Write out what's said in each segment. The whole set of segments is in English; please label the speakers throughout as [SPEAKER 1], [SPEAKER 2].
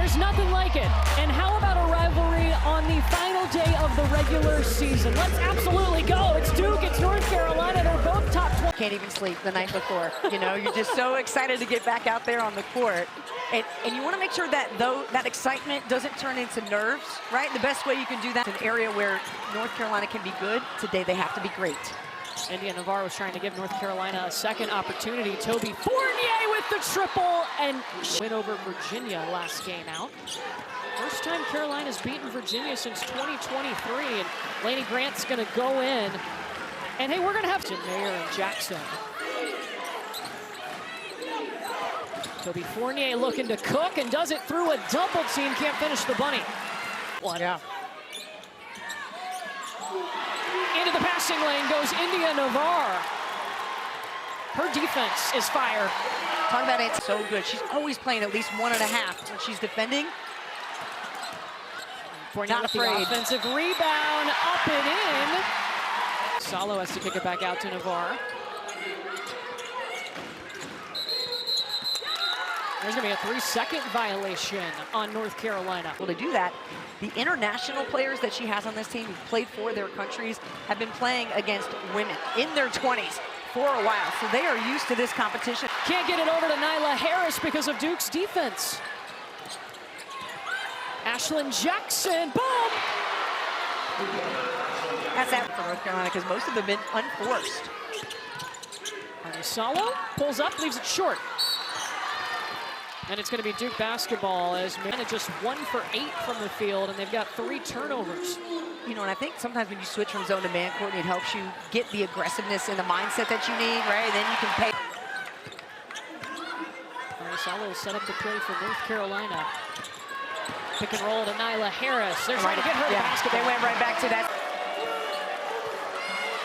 [SPEAKER 1] There's nothing like it. And how about a rivalry on the final day of the regular season? Let's absolutely go. It's Duke, it's North Carolina. They're both top 20.
[SPEAKER 2] Can't even sleep the night before. You know, you're just so excited to get back out there on the court. And you want to make sure that that excitement doesn't turn into nerves, right? The best way you can do that in an area where North Carolina can be good, today they have to be great.
[SPEAKER 1] India Navarre was trying to give North Carolina a second opportunity. Toby Fournier with the triple and win over Virginia last game out. First time Carolina's beaten Virginia since 2023, and Laney Grant's gonna go in. And hey, we're gonna have Mayer and Jackson. Toby Fournier looking to cook and does it through a double team, can't finish the bunny. One.
[SPEAKER 2] Yeah.
[SPEAKER 1] Into the passing lane goes India Navarre. Her defense is fire.
[SPEAKER 2] Talk about it, so good. She's always playing at least 1.5 when she's defending.
[SPEAKER 1] Not afraid. Offensive rebound, up and in. Salo has to kick it back out to Navarre. There's gonna be a 3-second violation on North Carolina.
[SPEAKER 2] Well, to do that, the international players that she has on this team who played for their countries have been playing against women in their 20s for a while, so they are used to this competition.
[SPEAKER 1] Can't get it over to Nyla Harris because of Duke's defense. Ashlyn Jackson, boom!
[SPEAKER 2] That's that for North Carolina because most of them have been unforced.
[SPEAKER 1] Salo pulls up, leaves it short. And it's going to be Duke basketball as Manna just 1 for 8 from the field, and they've got 3 turnovers.
[SPEAKER 2] You know, and I think sometimes when you switch from zone to man court, it helps you get the aggressiveness and the mindset that you need, right? And then you can pay.
[SPEAKER 1] Salo set up the play for North Carolina. Pick and roll to Nyla Harris. They're trying to get her basketball.
[SPEAKER 2] They went right back to that.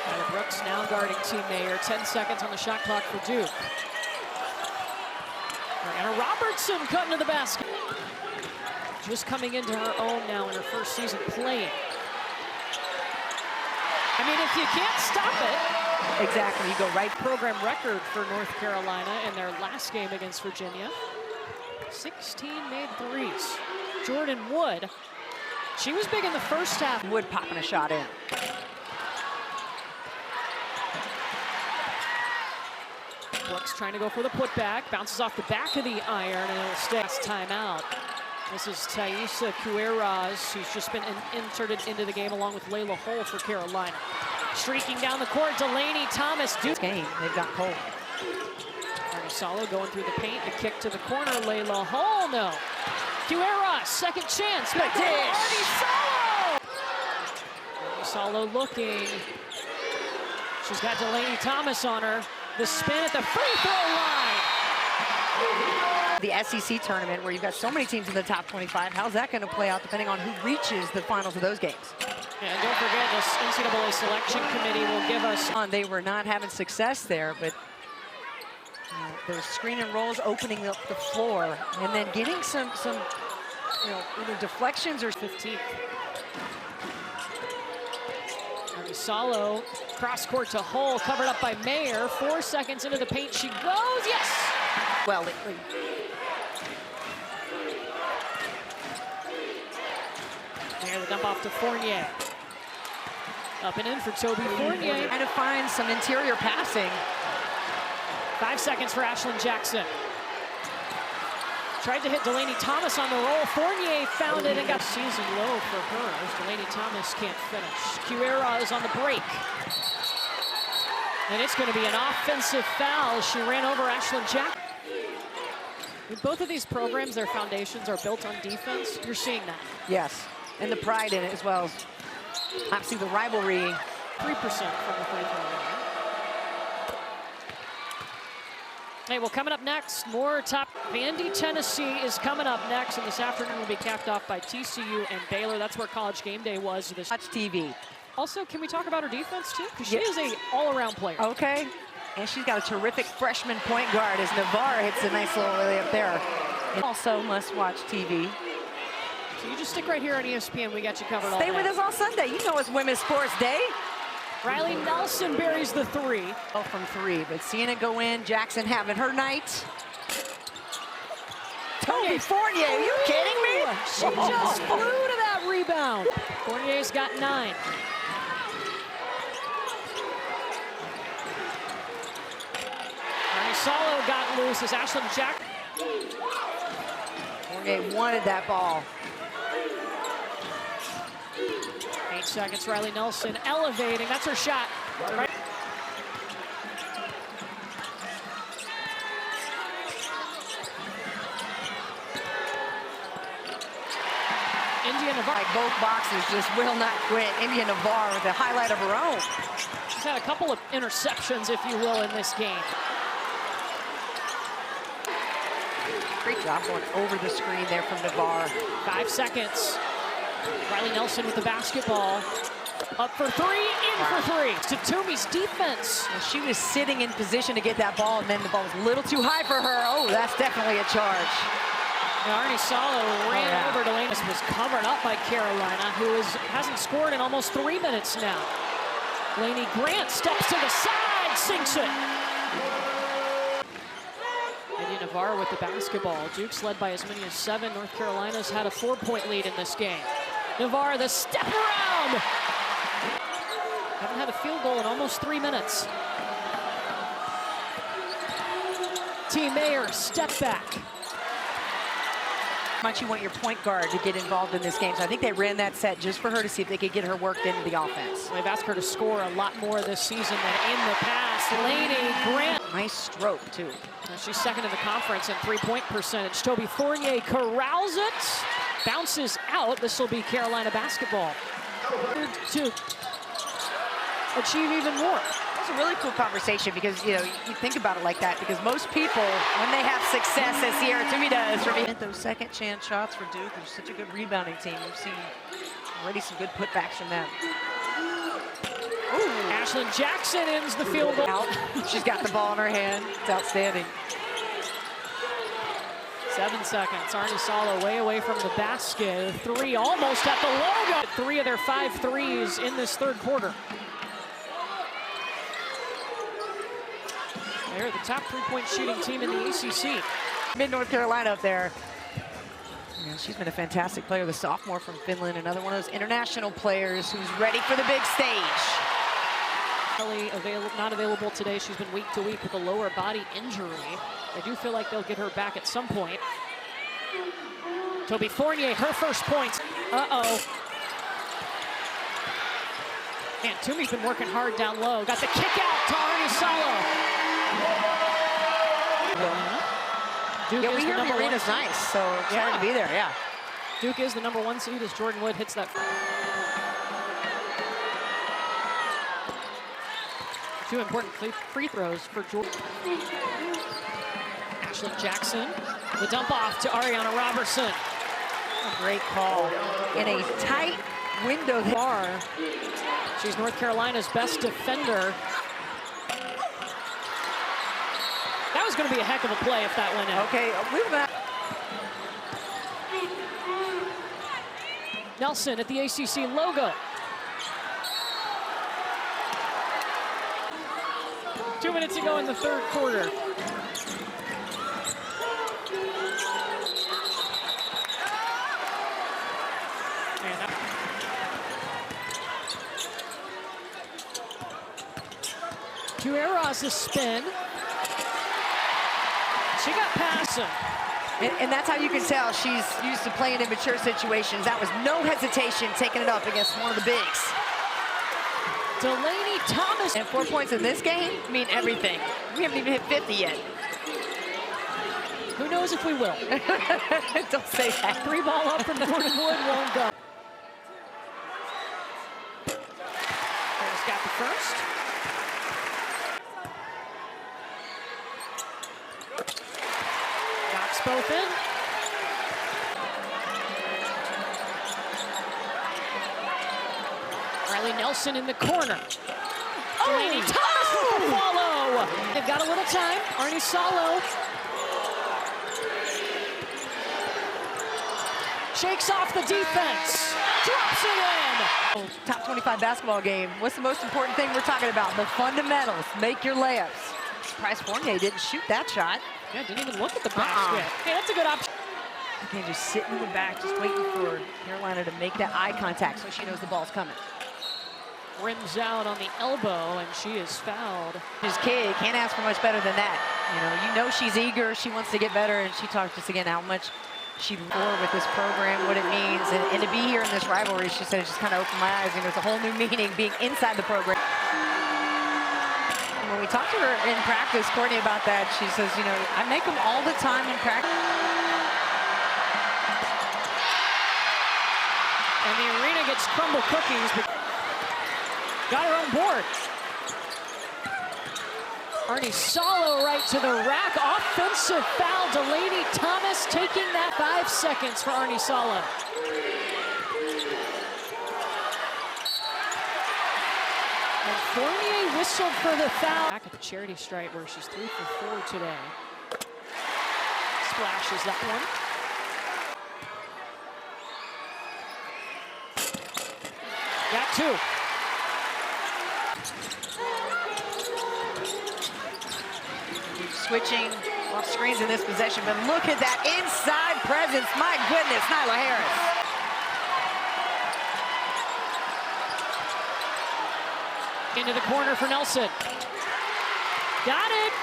[SPEAKER 1] Nyla Brooks now guarding Team Mayer. 10 seconds on the shot clock for Duke. Brianna Robertson cutting to the basket. Just coming into her own now in her first season playing. I mean, if you can't stop it.
[SPEAKER 2] Exactly, you go right.
[SPEAKER 1] Program record for North Carolina in their last game against Virginia. 16 made threes. Jordan Wood, she was big in the first half.
[SPEAKER 2] Wood popping a shot in.
[SPEAKER 1] Brooks trying to go for the putback, bounces off the back of the iron, and it'll stay. Timeout. This is Thaisa Cueras, who's just been inserted into the game along with Layla Hull for Carolina. Streaking down the court, Delaney Thomas. Duke
[SPEAKER 2] game, they've got Hull.
[SPEAKER 1] Salo going through the paint, the kick to the corner, Layla Hull, no. Cueras, second chance.
[SPEAKER 2] Good dish.
[SPEAKER 1] Salo looking. She's got Delaney Thomas on her. The spin at the free throw line.
[SPEAKER 2] The SEC tournament where you've got so many teams in the top 25, how's that going to play out depending on who reaches the finals of those games?
[SPEAKER 1] And don't forget, this NCAA selection committee will give us.
[SPEAKER 2] They were not having success there, but those screen and rolls opening up the floor and then getting some either deflections or
[SPEAKER 1] 15th. Salo, cross court to Hull, covered up by Mayer. 4 seconds into the paint, she goes, yes!
[SPEAKER 2] Well,
[SPEAKER 1] Mayer the dump off to Fournier. Up and in for Toby Fournier.
[SPEAKER 2] Trying to find some interior passing.
[SPEAKER 1] 5 seconds for Ashlyn Jackson. Tried to hit Delaney Thomas on the roll. Fournier found it and got season low for her as Delaney Thomas can't finish. Cuera is on the break. And it's going to be an offensive foul. She ran over Ashlyn Jackson. With both of these programs, their foundations are built on defense. You're seeing that.
[SPEAKER 2] Yes, and the pride in it as well. Obviously the rivalry.
[SPEAKER 1] 3% from the free throw line. Hey, well, coming up next, more top. Vandy, Tennessee is coming up next, and this afternoon will be capped off by TCU and Baylor. That's where College Game Day was.
[SPEAKER 2] Watch TV.
[SPEAKER 1] Also, can we talk about her defense, too? Because she is a all-around player.
[SPEAKER 2] Okay. And she's got a terrific freshman point guard as Navarre hits a nice little layup there. And also must watch TV.
[SPEAKER 1] So you just stick right here on ESPN. We got you covered all
[SPEAKER 2] Stay
[SPEAKER 1] day.
[SPEAKER 2] with us all Sunday. You know it's Women's Sports Day.
[SPEAKER 1] Riley Nelson buries the 3.
[SPEAKER 2] Oh, from 3, but seeing it go in, Jackson having her night. Toby Fournier, are you kidding me?
[SPEAKER 1] She just flew to that rebound. Fournier's got 9. Solo got loose as Ashland Jack.
[SPEAKER 2] Fournier wanted that ball.
[SPEAKER 1] 8 seconds, Riley Nelson elevating, that's her shot. Right. India Navarre.
[SPEAKER 2] Like both boxers just will not quit. India Navarre with a highlight of her own.
[SPEAKER 1] She's had a couple of interceptions, if you will, in this game.
[SPEAKER 2] Great job going over the screen there from Navarre.
[SPEAKER 1] 5 seconds. Riley Nelson with the basketball. Up for 3, in for 3. To Toomey's defense.
[SPEAKER 2] Well, she was sitting in position to get that ball, and then the ball was a little too high for her. Oh, that's definitely a charge.
[SPEAKER 1] Now, Arnie Salo ran over to Lane. This was covered up by Carolina, who hasn't scored in almost 3 minutes now. Lainey Grant steps to the side, sinks it. India Navarre with the basketball. Duke's led by as many as 7. North Carolina's had a 4-point lead in this game. Navarre, the step around. Haven't had a field goal in almost 3 minutes. T. Mayer, step back.
[SPEAKER 2] How much you want your point guard to get involved in this game. So I think they ran that set just for her to see if they could get her worked into the offense.
[SPEAKER 1] They've asked her to score a lot more this season than in the past. Lainey Grant.
[SPEAKER 2] Nice stroke, too.
[SPEAKER 1] She's second in the conference in 3-point percentage. Toby Fournier corrals it. Bounces out. This will be Carolina basketball. To achieve even more.
[SPEAKER 2] That's a really cool conversation because, you know, you think about it like that because most people, when they have success, as Sierra Toomey does, those second chance shots for Duke. They're such a good rebounding team. We've seen already some good putbacks from them.
[SPEAKER 1] Ooh. Ashland Jackson ends the field goal.
[SPEAKER 2] Out. She's got the ball in her hand. It's outstanding.
[SPEAKER 1] 7 seconds. Arnie Salo way away from the basket. 3 almost at the logo. 3 of their 5 threes in this third quarter. They're the top 3-point shooting team in the ACC.
[SPEAKER 2] Mid-North Carolina up there. Yeah, she's been a fantastic player. The sophomore from Finland, another one of those international players who's ready for the big stage.
[SPEAKER 1] Not available today. She's been week to week with a lower body injury. I do feel like they'll get her back at some point. Toby Fournier, her first points. Uh-oh. Man, Toomey's been working hard down low. Got the kick out to Arnie Salo. Duke
[SPEAKER 2] Yeah, we hear the arena's nice, so excited to be there, yeah.
[SPEAKER 1] Duke is the #1 seed as Jordan Wood hits that. 2 important free throws for Jordan. Ashland Jackson, the dump off to Ariana Robertson.
[SPEAKER 2] A great call. In a tight window there.
[SPEAKER 1] She's North Carolina's best defender. That was going to be a heck of a play if that went in.
[SPEAKER 2] Okay, we've got
[SPEAKER 1] Nelson at the ACC logo. 2 minutes ago in the third quarter. To Eros' spin. She got past him.
[SPEAKER 2] and that's how you can tell she's used to playing in mature situations. That was no hesitation taking it up against one of the bigs.
[SPEAKER 1] Delaney Thomas.
[SPEAKER 2] And 4 points in this game mean everything. We haven't even hit 50 yet.
[SPEAKER 1] Who knows if we will?
[SPEAKER 2] Don't say that.
[SPEAKER 1] 3 ball up from Jordan Wood, won't go. Harris got the first. Knocks both in. Riley Nelson in the corner. Delaney Thomas with the follow. They've got a little time. Arnie Salo. Shakes off the defense. Drops it in.
[SPEAKER 2] Top 25 basketball game. What's the most important thing we're talking about? The fundamentals. Make your layups. Surprise Fournier didn't shoot that shot.
[SPEAKER 1] Yeah, didn't even look at the basket. Hey, that's a good option.
[SPEAKER 2] Okay, just sitting in the back, just waiting for Carolina to make that eye contact so she knows the ball's coming.
[SPEAKER 1] Rims out on the elbow, and she is fouled.
[SPEAKER 2] His kid can't ask for much better than that. You know she's eager, she wants to get better, and she talked to us again how much she loves with this program, what it means, and to be here in this rivalry, she said it just kind of opened my eyes, and there's a whole new meaning being inside the program. And when we talked to her in practice, Courtney, about that, she says, I make them all the time in practice.
[SPEAKER 1] And the arena gets crumble cookies, but got her on board. Arnie Salo right to the rack. Offensive foul. Delaney Thomas taking that. 5 seconds for Arnie Salo. And Fournier whistled for the foul. Back at the charity stripe where she's 3 for 4 today. Splashes that one. Got 2.
[SPEAKER 2] Switching off screens in this possession, but look at that inside presence. My goodness, Nyla Harris.
[SPEAKER 1] Into the corner for Nelson. Got it.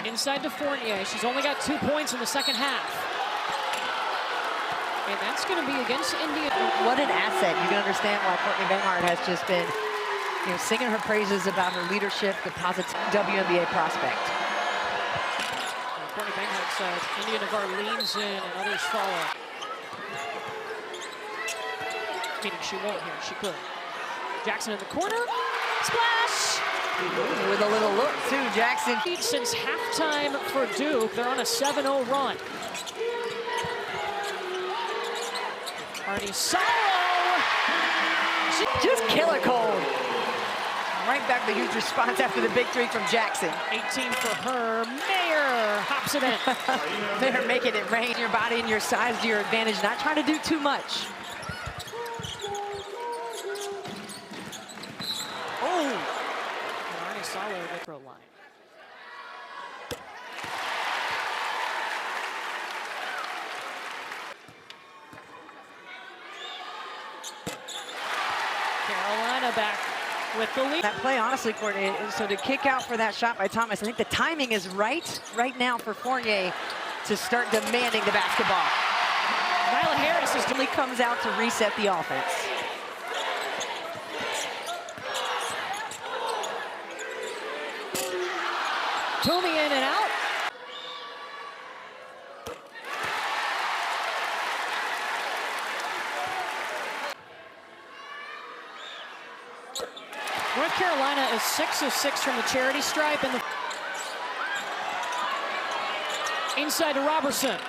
[SPEAKER 1] Inside to Fournier. She's only got 2 points in the second half. And that's going to be against India.
[SPEAKER 2] What an asset. You can understand why Courtney Banghart has just been singing her praises about her leadership, the positive WNBA prospect.
[SPEAKER 1] Courtney Banghart says India Navarre leans in and others follow. Meaning she won't here, she could. Jackson in the corner, splash!
[SPEAKER 2] With a little look too, Jackson.
[SPEAKER 1] Since halftime for Duke, they're on a 7-0 run. Arnie Salo!
[SPEAKER 2] Just killer cold. Right back, the huge response after the big 3 from Jackson.
[SPEAKER 1] 18 for her. Mayer hops it in.
[SPEAKER 2] Mayer making it rain. Your body and your size to your advantage, not trying to do too much. Oh!
[SPEAKER 1] And Arnie Salo at the throw line. Carolina back with the lead.
[SPEAKER 2] That play, honestly, Courtney, so to kick out for that shot by Thomas, I think the timing is right now for Fournier to start demanding the basketball.
[SPEAKER 1] Nyla Harris
[SPEAKER 2] really comes out to reset the offense.
[SPEAKER 1] Toomey in and out. North Carolina is 6 of 6 from the charity stripe, and inside to Robertson.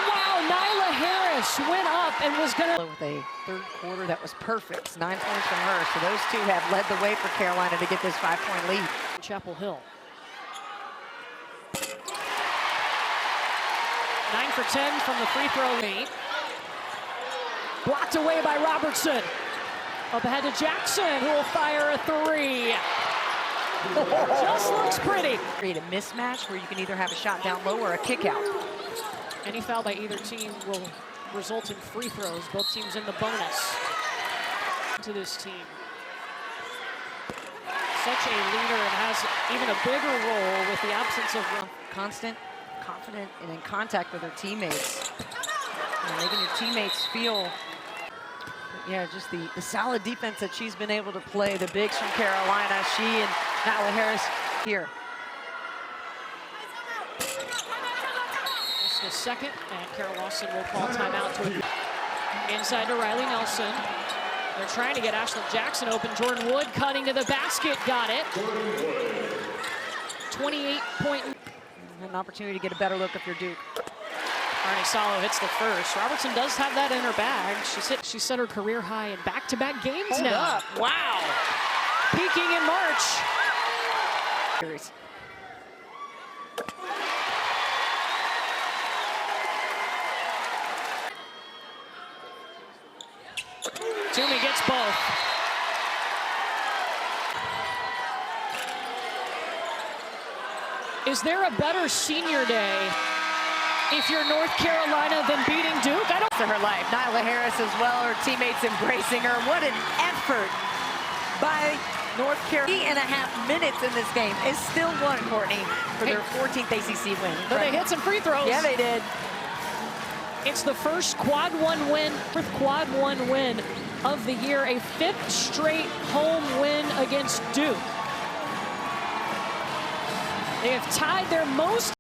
[SPEAKER 1] Wow, Nyla Harris went up and was gonna.
[SPEAKER 2] With a third quarter that was perfect, 9 points from her. So those two have led the way for Carolina to get this 5-point lead.
[SPEAKER 1] Chapel Hill. 9 for 10 from the free throw line. Blocked away by Robertson. Up ahead to Jackson, who will fire a 3. Just looks pretty.
[SPEAKER 2] Create a mismatch where you can either have a shot down low or a kick out.
[SPEAKER 1] Any foul by either team will result in free throws. Both teams in the bonus. To this team. Such a leader and has even a bigger role with the absence of
[SPEAKER 2] constant, confident, and in contact with her teammates. Making your teammates feel, just the solid defense that she's been able to play. The bigs from Carolina, she and Nyla Harris here.
[SPEAKER 1] Just a second, and Carol Lawson will call timeout. Inside to Riley Nelson. They're trying to get Ashlyn Jackson open. Jordan Wood cutting to the basket, got it. 28-point.
[SPEAKER 2] An opportunity to get a better look if you're Duke.
[SPEAKER 1] Arnie Salo hits the first. Robertson does have that in her bag. She set her career high in back-to-back games
[SPEAKER 2] Hold
[SPEAKER 1] now.
[SPEAKER 2] up. Wow.
[SPEAKER 1] Peaking in March. Toomey gets both. Is there a better senior day if you're North Carolina than beating Duke? I don't.
[SPEAKER 2] To her life. Nyla Harris as well, her teammates embracing her. What an effort by North Carolina. 3.5 minutes in this game is still won, Courtney, for their 14th ACC win.
[SPEAKER 1] But they hit some free throws.
[SPEAKER 2] Yeah, they did.
[SPEAKER 1] It's the first quad one win of the year, a 5th straight home win against Duke. They have tied their most